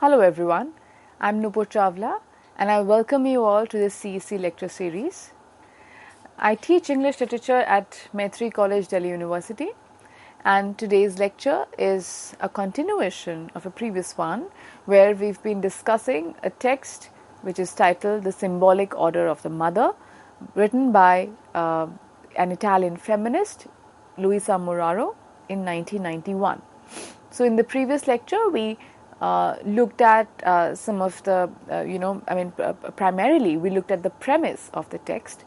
Hello everyone, I'm Nupur Chawla and I welcome you all to this CEC lecture series. I teach English literature at Maitri College, Delhi University, and today's lecture is a continuation of a previous one where we've been discussing a text which is titled The Symbolic Order of the Mother, written by an Italian feminist, Luisa Muraro, in 1991. So in the previous lecture we looked at some of the, primarily we looked at the premise of the text,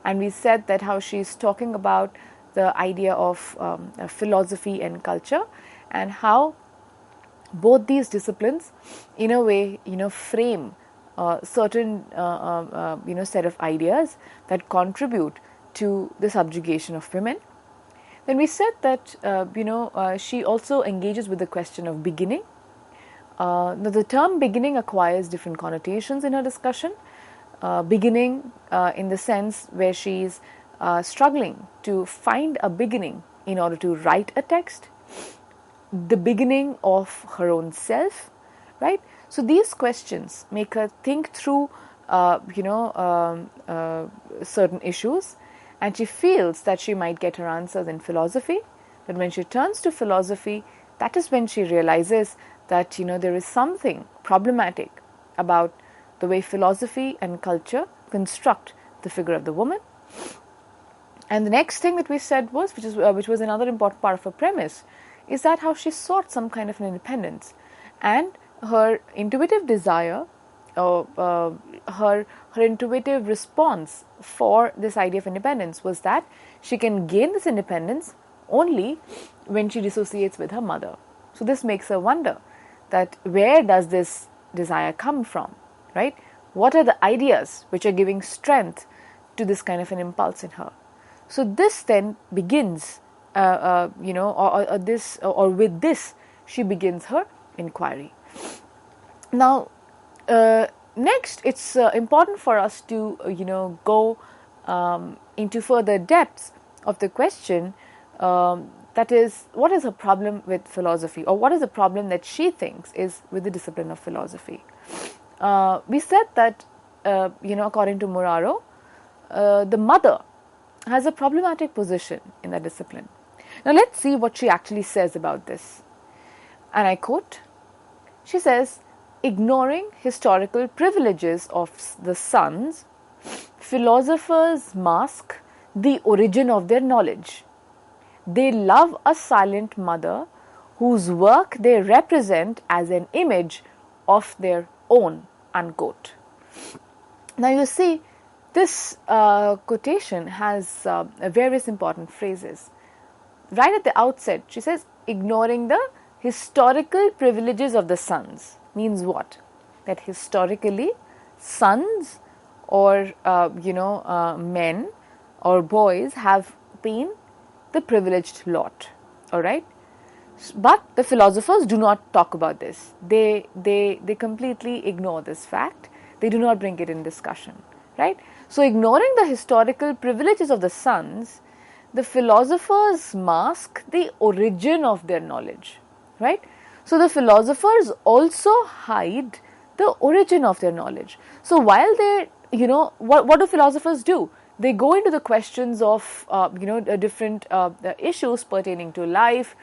and we said that how she's talking about the idea of philosophy and culture, and how both these disciplines in a way frame certain set of ideas that contribute to the subjugation of women. Then we said that she also engages with the question of beginning. The term beginning acquires different connotations in her discussion. Beginning in the sense where she's struggling to find a beginning in order to write a text, the beginning of her own self, right? So these questions make her think through certain issues, and she feels that she might get her answers in philosophy. But when she turns to philosophy, that is when she realizes that there is something problematic about the way philosophy and culture construct the figure of the woman. And the next thing that we said was, which was another important part of her premise, is that how she sought some kind of an independence, and her intuitive desire, her intuitive response for this idea of independence was that she can gain this independence only when she dissociates with her mother. So this makes her wonder that where does this desire come from, right? What are the ideas which are giving strength to this kind of an impulse in her? So this then begins, with this she begins her inquiry. Now, next, it's important for us to go into further depths of the question. That is, what is her problem with philosophy, or what is the problem that she thinks is with the discipline of philosophy? We said that, according to Muraro, the mother has a problematic position in that discipline. Now, let's see what she actually says about this. And I quote, she says, ignoring historical privileges of the sons, philosophers mask the origin of their knowledge. They love a silent mother whose work they represent as an image of their own, unquote. Now you see, this quotation has various important phrases. Right at the outset, she says, ignoring the historical privileges of the sons. Means what? That historically, sons or men or boys have been the privileged lot, all right? But the philosophers do not talk about this. They completely ignore this fact. They do not bring it in discussion, right? So ignoring the historical privileges of the sons, the philosophers mask the origin of their knowledge, right? So the philosophers also hide the origin of their knowledge. So while they, what do philosophers do? They go into the questions of, different issues pertaining to life,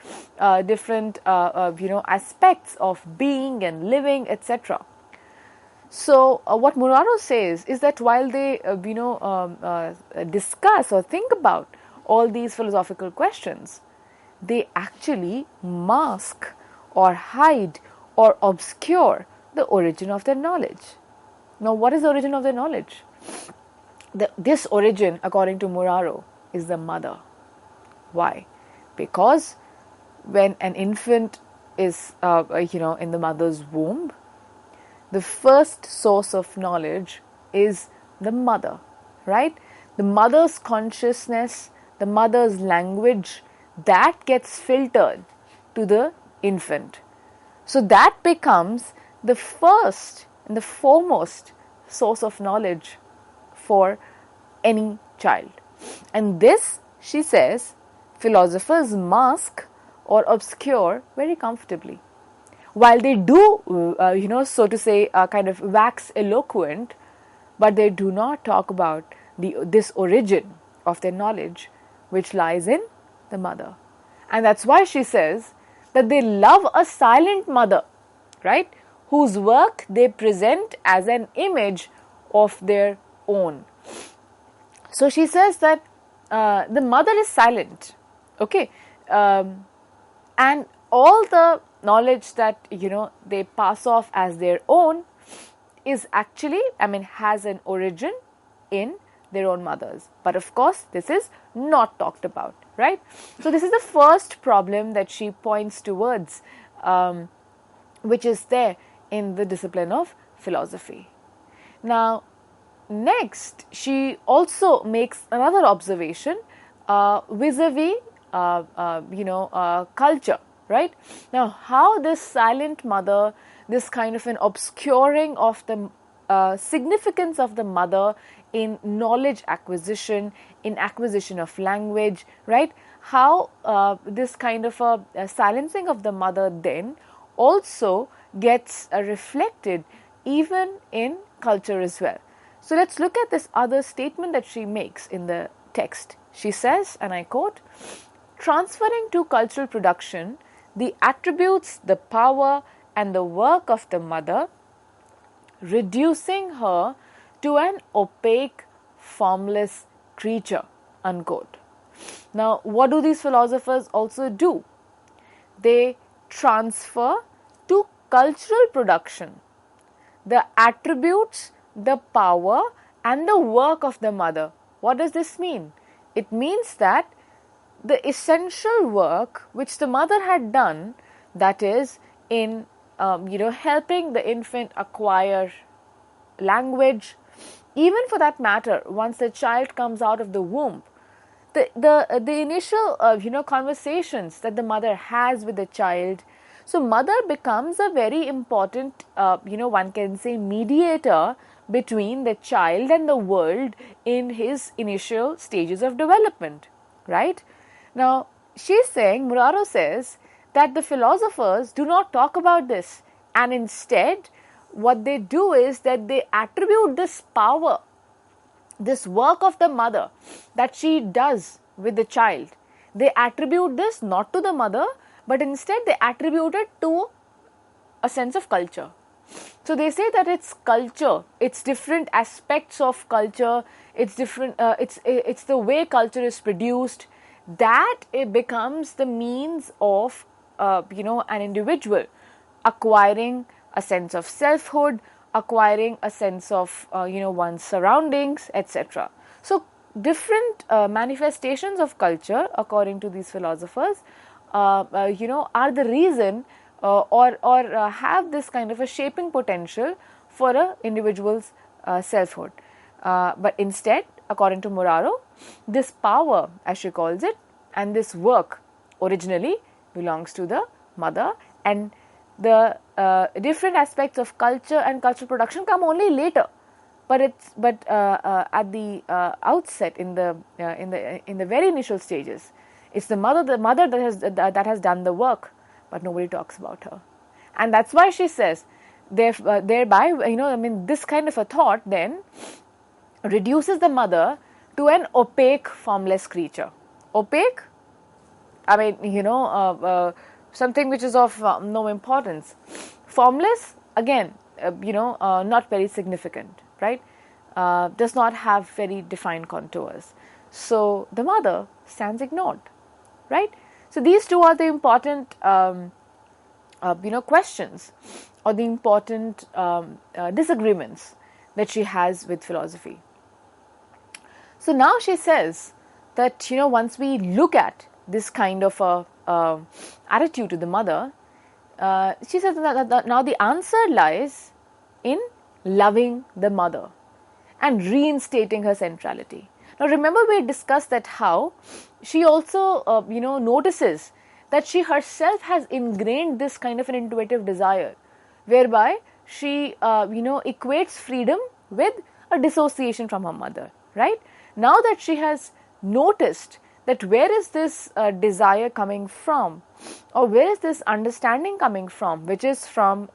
different, aspects of being and living, etc. So what Muraro says is that while they, discuss or think about all these philosophical questions, they actually mask or hide or obscure the origin of their knowledge. Now, what is the origin of their knowledge? This origin, according to Muraro, is the mother. Why? Because when an infant is, in the mother's womb, the first source of knowledge is the mother, right? The mother's consciousness, the mother's language, that gets filtered to the infant. So that becomes the first and the foremost source of knowledge for any child. And this, she says, philosophers mask or obscure very comfortably. while they do, so to say, kind of wax eloquent, but they do not talk about this origin of their knowledge, which lies in the mother. And that's why she says that they love a silent mother, right, whose work they present as an image of their own. So she says that the mother is silent, okay, and all the knowledge that they pass off as their own is actually, has an origin in their own mothers. But of course, this is not talked about, right? So this is the first problem that she points towards, which is there in the discipline of philosophy. Now, next, she also makes another observation vis-a-vis, culture, right? Now, how this silent mother, this kind of an obscuring of the significance of the mother in knowledge acquisition, in acquisition of language, right? How this kind of a silencing of the mother then also gets reflected even in culture as well. So let's look at this other statement that she makes in the text. She says, and I quote, "Transferring to cultural production the attributes, the power and the work of the mother, reducing her to an opaque, formless creature," unquote. Now, what do these philosophers also do? They transfer to cultural production the attributes, the power and the work of the mother. What does this mean? It means that the essential work which the mother had done, that is in helping the infant acquire language, even for that matter, once the child comes out of the womb, the initial conversations that the mother has with the child. So mother becomes a very important one can say mediator between the child and the world in his initial stages of development, right? Now, she's saying, Muraro says, that the philosophers do not talk about this, and instead what they do is that they attribute this power, this work of the mother that she does with the child. They attribute this not to the mother, but instead they attribute it to a sense of culture. So they say that it's culture, it's different aspects of culture, it's different, it's the way culture is produced, that it becomes the means of an individual acquiring a sense of selfhood, acquiring a sense of one's surroundings, etc. So different manifestations of culture, according to these philosophers, are the reason or have this kind of a shaping potential for an individual's selfhood. But instead, according to Muraro, this power, as she calls it, and this work originally belongs to the mother, and the different aspects of culture and cultural production come only later. But at the outset, in the very initial stages, it's the mother that has done the work, but nobody talks about her, and that's why she says, thereby, this kind of a thought then reduces the mother to an opaque, formless creature. Opaque, something which is of no importance. Formless, again, not very significant, right? Does not have very defined contours. So the mother stands ignored, right? So these two are the important, questions, or the important disagreements that she has with philosophy. So now she says that, once we look at this kind of a attitude to the mother, she says that now the answer lies in loving the mother and reinstating her centrality. Now remember, we discussed that how she also notices that she herself has ingrained this kind of an intuitive desire, whereby she equates freedom with a dissociation from her mother, right? Now that she has noticed that where is this desire coming from, or where is this understanding coming from, which is from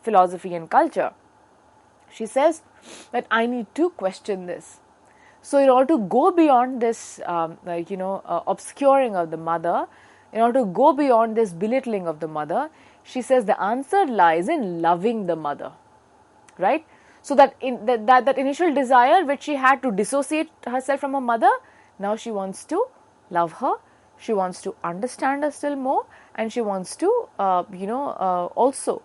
philosophy and culture. She says that I need to question this. So in order to go beyond this, obscuring of the mother, in order to go beyond this belittling of the mother, she says the answer lies in loving the mother, right? So that in that initial desire which she had to dissociate herself from her mother, now she wants to love her, she wants to understand her still more, and she wants to also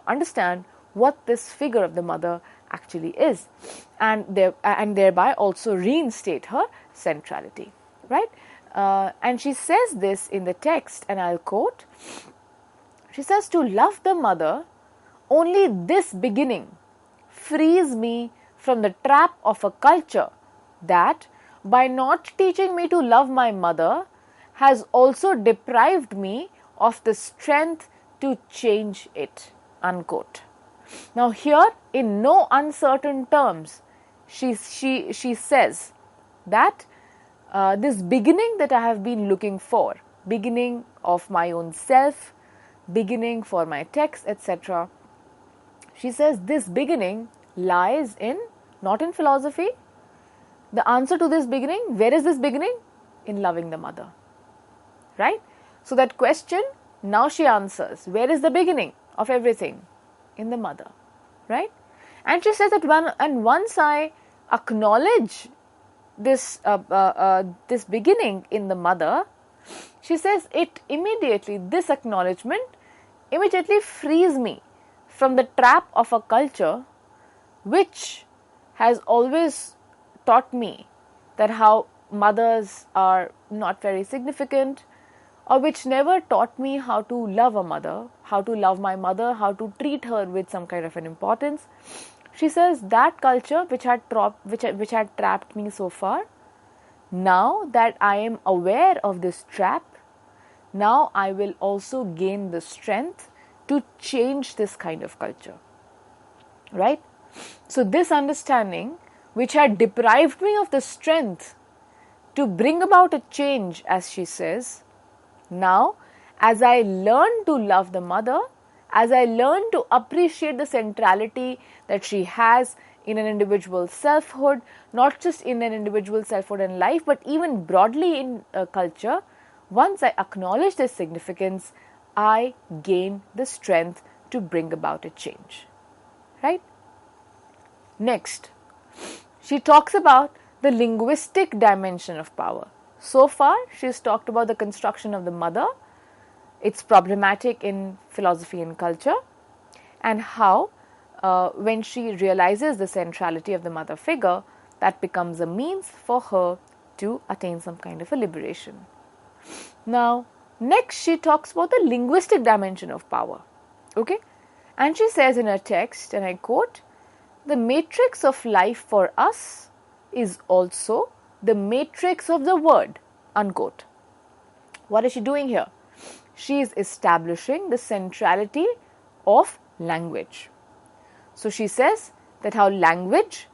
understand what this figure of the mother actually is, and thereby also reinstate her centrality, right? And she says this in the text, and I'll quote. She says, to love the mother, only this beginning frees me from the trap of a culture that, by not teaching me to love my mother, has also deprived me of the strength to change it, unquote. Now here, in no uncertain terms, she says that this beginning that I have been looking for, beginning of my own self, beginning for my text, etc. She says this beginning lies in, not in philosophy. The answer to this beginning, where is this beginning? In loving the mother, right? So that question, now she answers, where is the beginning of everything? In the mother, right? And she says that once I acknowledge this this beginning in the mother, she says this acknowledgement immediately frees me from the trap of a culture which has always taught me that how mothers are not very significant, or which never taught me how to love a mother, how to love my mother, how to treat her with some kind of an importance. She says that culture which had trapped me so far, now that I am aware of this trap, now I will also gain the strength to change this kind of culture, right? So this understanding which had deprived me of the strength to bring about a change, as she says, now as I learn to love the mother, as I learn to appreciate the centrality that she has in an individual's selfhood, not just in an individual selfhood and life, but even broadly in culture, once I acknowledge this significance, I gain the strength to bring about a change, right? Next, she talks about the linguistic dimension of power. So far, she's talked about the construction of the mother, it's problematic in philosophy and culture, and how when she realizes the centrality of the mother figure, that becomes a means for her to attain some kind of a liberation. Now, next she talks about the linguistic dimension of power, okay? And she says in her text, and I quote, the matrix of life for us is also the matrix of the word, unquote. What is she doing here? She is establishing the centrality of language. So she says that how language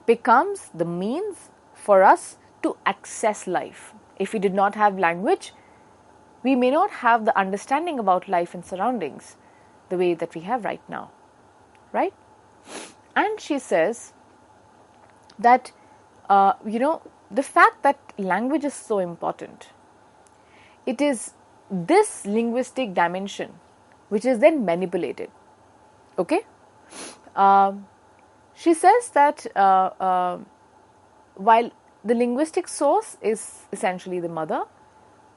becomes the means for us to access life. If we did not have language, we may not have the understanding about life and surroundings the way that we have right now, right? And she says that, the fact that language is so important, it is this linguistic dimension which is then manipulated, okay? She says that while the linguistic source is essentially the mother,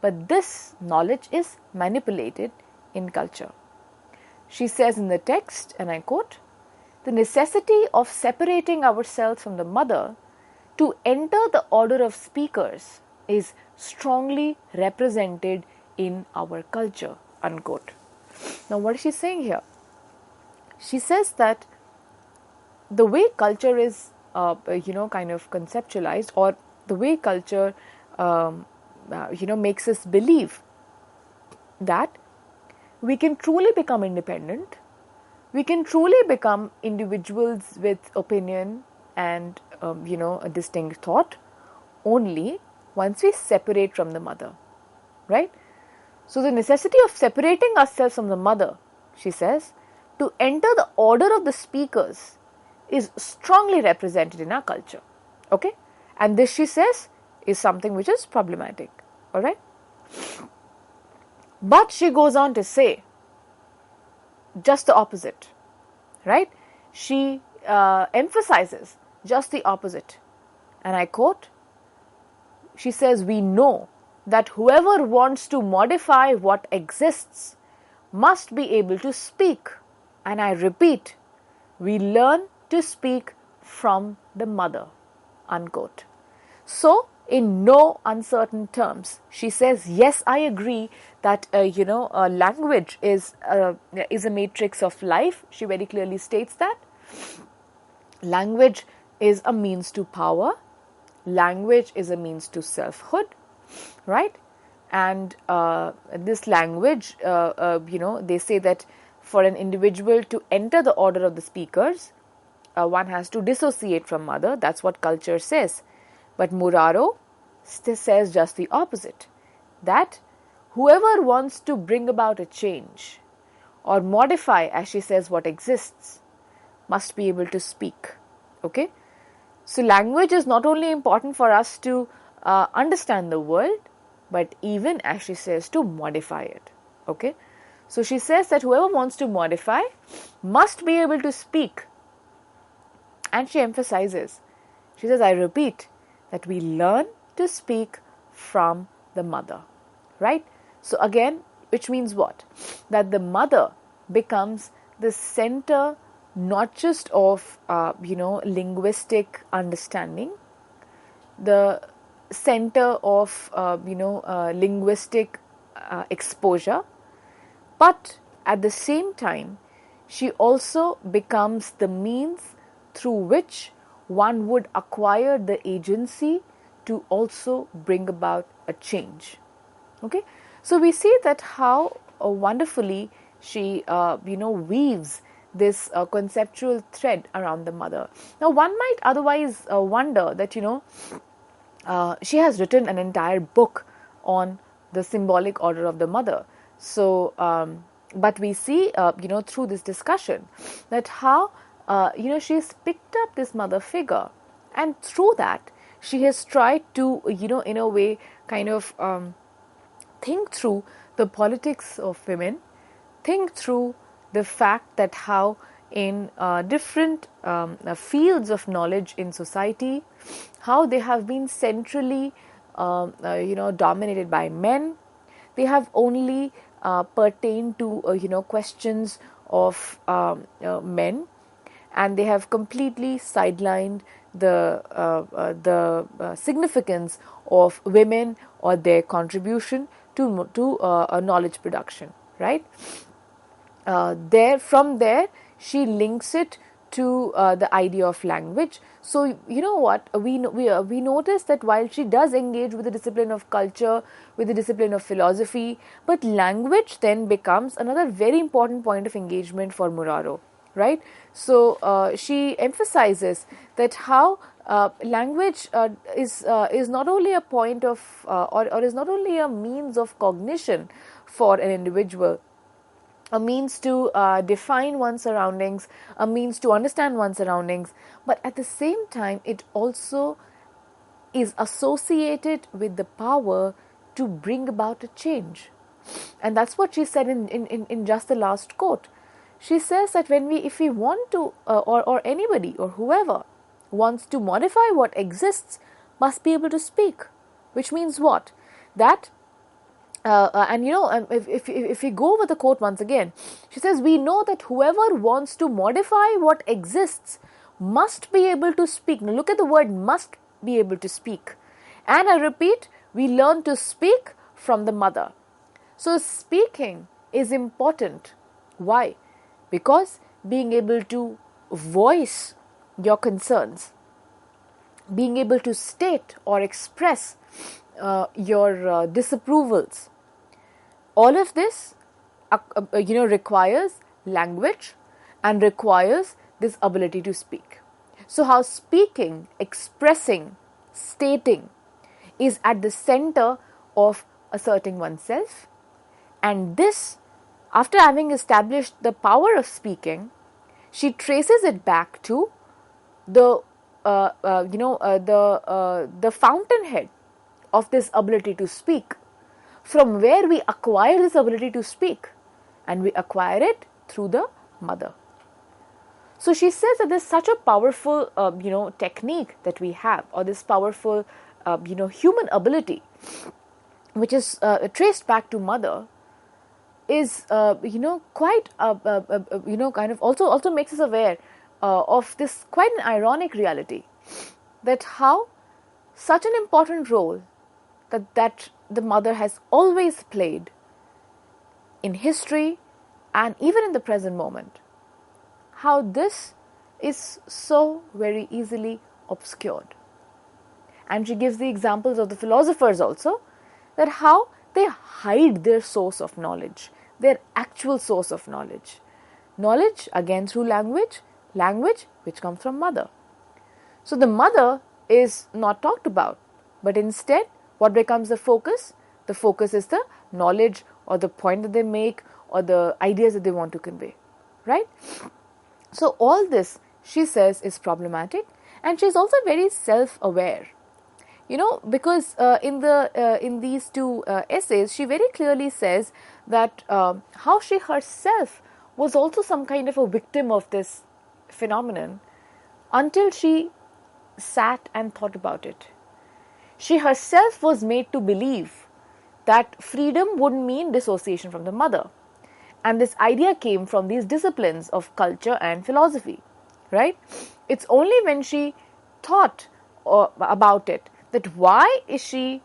but this knowledge is manipulated in culture. She says in the text, and I quote, the necessity of separating ourselves from the mother to enter the order of speakers is strongly represented in our culture, unquote. Now, what is she saying here? She says that the way culture is, kind of conceptualized, or the way culture, makes us believe that we can truly become independent, we can truly become individuals with opinion and, a distinct thought only once we separate from the mother, right? So the necessity of separating ourselves from the mother, she says, to enter the order of the speakers is strongly represented in our culture. Okay? And this, she says, is something which is problematic. Alright? But she goes on to say just the opposite. Right? She emphasizes just the opposite. And I quote, she says, we know that whoever wants to modify what exists must be able to speak. And I repeat, we learn to speak from the mother, unquote. So, in no uncertain terms, she says, yes, I agree that, language is a matrix of life. She very clearly states that. Language is a means to power. Language is a means to selfhood, right? And this language, they say that for an individual to enter the order of the speakers, one has to dissociate from mother. That's what culture says. But Muraro says just the opposite, that whoever wants to bring about a change or modify, as she says, what exists, must be able to speak. Okay? So language is not only important for us to understand the world, but even, as she says, to modify it. Okay? So she says that whoever wants to modify must be able to speak. And she emphasizes, she says, I repeat, that we learn to speak from the mother. Right? So again, which means what? That the mother becomes the center not just of, linguistic understanding, the center of, linguistic exposure, but at the same time, she also becomes the means through which one would acquire the agency to also bring about a change. Okay, so we see that how wonderfully she, weaves this conceptual thread around the mother. Now, one might otherwise wonder that, she has written an entire book on the symbolic order of the mother. So, but we see, through this discussion that how, she's picked up this mother figure, and through that, she has tried to, in a way, kind of think through the politics of women, think through the fact that how in different fields of knowledge in society, how they have been centrally, dominated by men. They have only pertained to, questions of men, and they have completely sidelined the significance of women or their contribution to knowledge production, right? From there, she links it to the idea of language. So, you know what, we notice that while she does engage with the discipline of culture, with the discipline of philosophy, but language then becomes another very important point of engagement for Muraro, right? So, she emphasizes that how language is not only a point of, or is not only a means of cognition for an individual, a means to define one's surroundings, a means to understand one's surroundings, but at the same time, it also is associated with the power to bring about a change. And that's what she said in just the last quote. She says that if we want to, or anybody or whoever wants to modify what exists, must be able to speak. Which means what? That if we go over the quote once again, she says, we know that whoever wants to modify what exists must be able to speak. Now look at the word must be able to speak. And I repeat, we learn to speak from the mother. So speaking is important. Why? Because being able to voice your concerns, being able to state or express your disapprovals, all of this, requires language and requires this ability to speak. So how speaking, expressing, stating is at the center of asserting oneself. And this, after having established the power of speaking, she traces it back to the the fountainhead of this ability to speak, from where we acquire this ability to speak, and we acquire it through the mother. So she says that there's such a powerful technique that we have, or this powerful human ability, which is traced back to mother, is quite kind of also makes us aware of this quite an ironic reality, that how such an important role that the mother has always played in history and even in the present moment, how this is so very easily obscured. And she gives the examples of the philosophers also, that how they hide their source of knowledge, their actual source of knowledge. Knowledge, again, through language which comes from mother. So the mother is not talked about, but instead, what becomes the focus? The focus is the knowledge, or the point that they make, or the ideas that they want to convey, right? So all this, she says, is problematic, and she's also very self-aware. Because in these two essays, she very clearly says that how she herself was also some kind of a victim of this phenomenon until she sat and thought about it. She herself was made to believe that freedom would mean dissociation from the mother. And this idea came from these disciplines of culture and philosophy, right? It's only when she thought about it, that why is she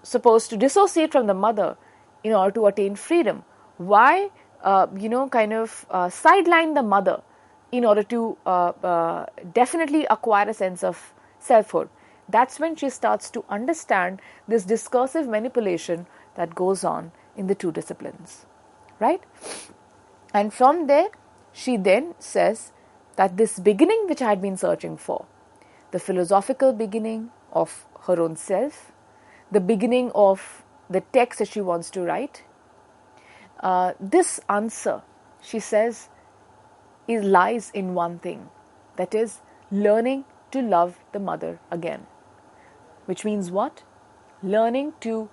supposed to dissociate from the mother in order to attain freedom? Why, sideline the mother in order to definitely acquire a sense of selfhood? That's when she starts to understand this discursive manipulation that goes on in the two disciplines, right? And from there, she then says that this beginning which I had been searching for, the philosophical beginning of her own self, the beginning of the text that she wants to write, this answer, she says, lies in one thing, that is learning to love the mother again. Which means what? Learning to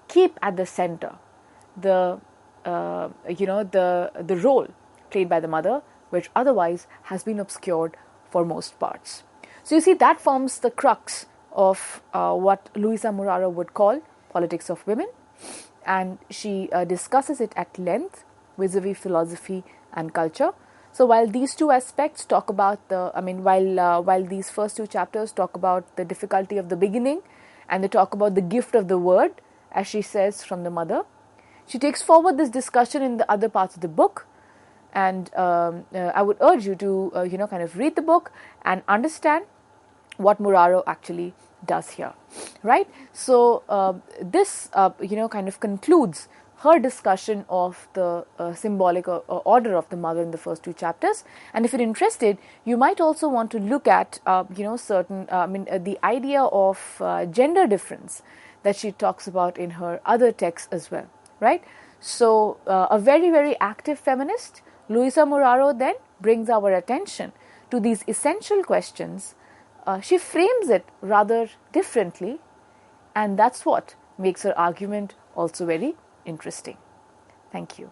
keep at the center the role played by the mother, which otherwise has been obscured for most parts. So you see, that forms the crux of what Luisa Muraro would call politics of women, and she discusses it at length vis-a-vis philosophy and culture. So while these two aspects talk about while these first two chapters talk about the difficulty of the beginning, and they talk about the gift of the word, as she says, from the mother, she takes forward this discussion in the other parts of the book. And I would urge you to kind of read the book and understand what Muraro actually does here, right? So this kind of concludes her discussion of the symbolic order of the mother in the first two chapters. And if you're interested, you might also want to look at certain the idea of gender difference that she talks about in her other texts as well, right? So a very, very active feminist, Luisa Muraro, then brings our attention to these essential questions. She frames it rather differently, and that's what makes her argument also very interesting. Thank you.